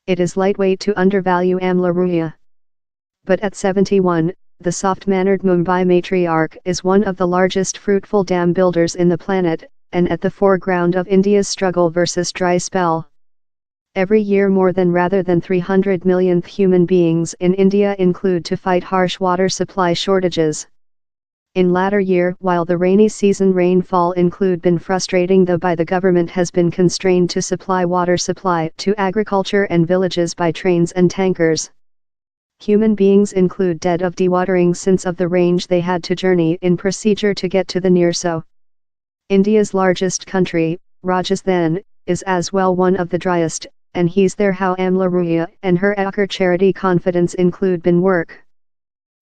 It is lightweight to undervalue Amla Ruya. But at 71, the soft-mannered Mumbai matriarch is one of the largest fruitful dam builders in the planet, and at the foreground of India's struggle versus dry spell. Every year more than rather than 300 million human beings in India include to fight harsh water supply shortages. In latter year, while the rainy season rainfall include been frustrating by the government has been constrained to supply water supply to agriculture and villages by trains and tankers. Human beings include dead of dewatering since of the range they had to journey in procedure to get to the near so. India's largest country, Rajasthan, is as well one of the driest, and he's there how Amla Ruya and her Akar charity confidence include been work.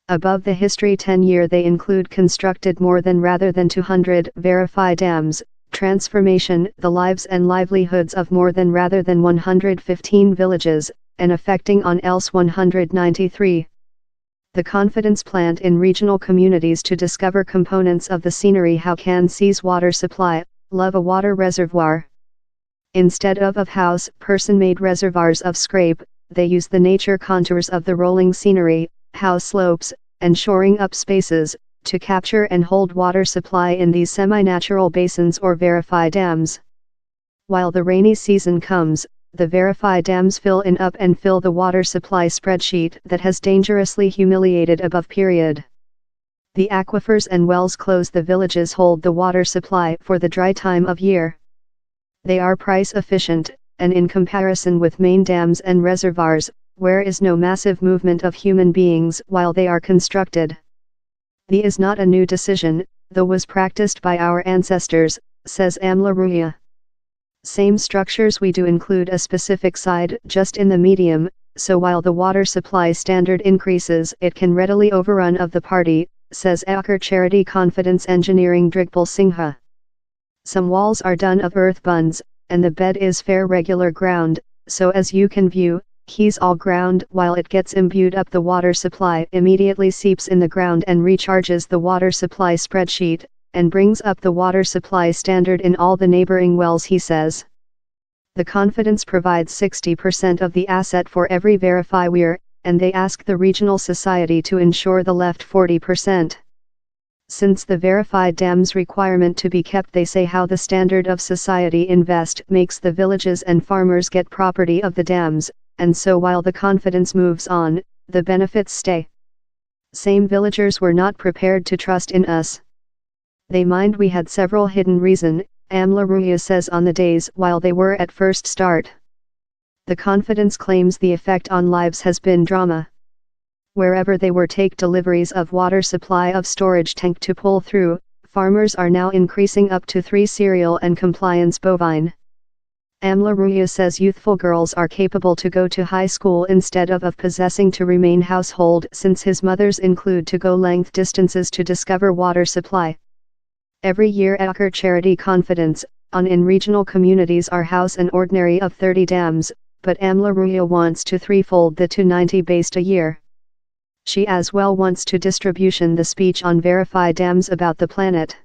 Above the history 10-year they include constructed more than rather than 200 verified dams, transformation the lives and livelihoods of more than rather than 115 villages, and affecting on else 193. The confidence plant in regional communities to discover components of the scenery how can seize water supply, love a water reservoir. Instead of house person-made reservoirs of scrape, they use the nature contours of the rolling scenery, house slopes, and shoring up spaces, to capture and hold water supply in these semi-natural basins or verified dams. While the rainy season comes, the verified dams fill in up and fill the water supply spreadsheet that has dangerously humiliated above period. The aquifers and wells close the villages hold the water supply for the dry time of year. They are price efficient, and in comparison with main dams and reservoirs, where is no massive movement of human beings while they are constructed. The is not a new decision, though was practiced by our ancestors, says Amla Ruya. Same structures we do include a specific side just in the medium, so while the water supply standard increases it can readily overrun of the party, says Akar Charity Confidence Engineering Drigbal Singha. Some walls are done of earth buns, and the bed is fair regular ground, so as you can view, he's all ground while it gets imbued up the water supply immediately seeps in the ground and recharges the water supply spreadsheet, and brings up the water supply standard in all the neighboring wells he says. The confidence provides 60% of the asset for every verify weir, and they ask the regional society to ensure the left 40%. Since the verified dams requirement to be kept they say how the standard of society invest makes the villages and farmers get property of the dams, and so while the confidence moves on, the benefits stay. Same villagers were not prepared to trust in us. They mind we had several hidden reason, Amla Ruya says on the days while they were at first start. The confidence claims the effect on lives has been drama. Wherever they were take deliveries of water supply of storage tank to pull through, farmers are now increasing up to 3 cereal and compliance bovine. Amla Ruya says youthful girls are capable to go to high school instead of possessing to remain household since his mothers include to go length distances to discover water supply. Every year Akar Charity Confidence, on in regional communities are house an ordinary of 30 dams, but Amla Ruya wants to threefold the 290 based a year. She as well wants to distribution the speech on verified dams about the planet.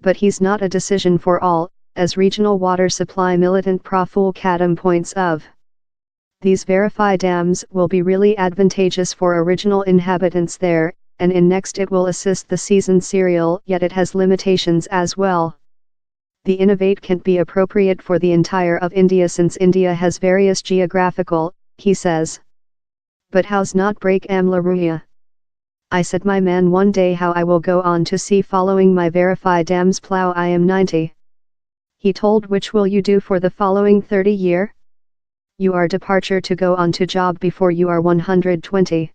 But he's not a decision for all, as regional water supply militant Praful Kadam points of. These verified dams will be really advantageous for original inhabitants there, and in next it will assist the season cereal yet it has limitations as well. The innovate can't be appropriate for the entire of India since India has various geographical, he says. But how's not break Amla Ruya? I said my man one day how I will go on to sea following my verified dams plow I am 90. He told which will you do for the following 30 year? You are departure to go on to job before you are 120.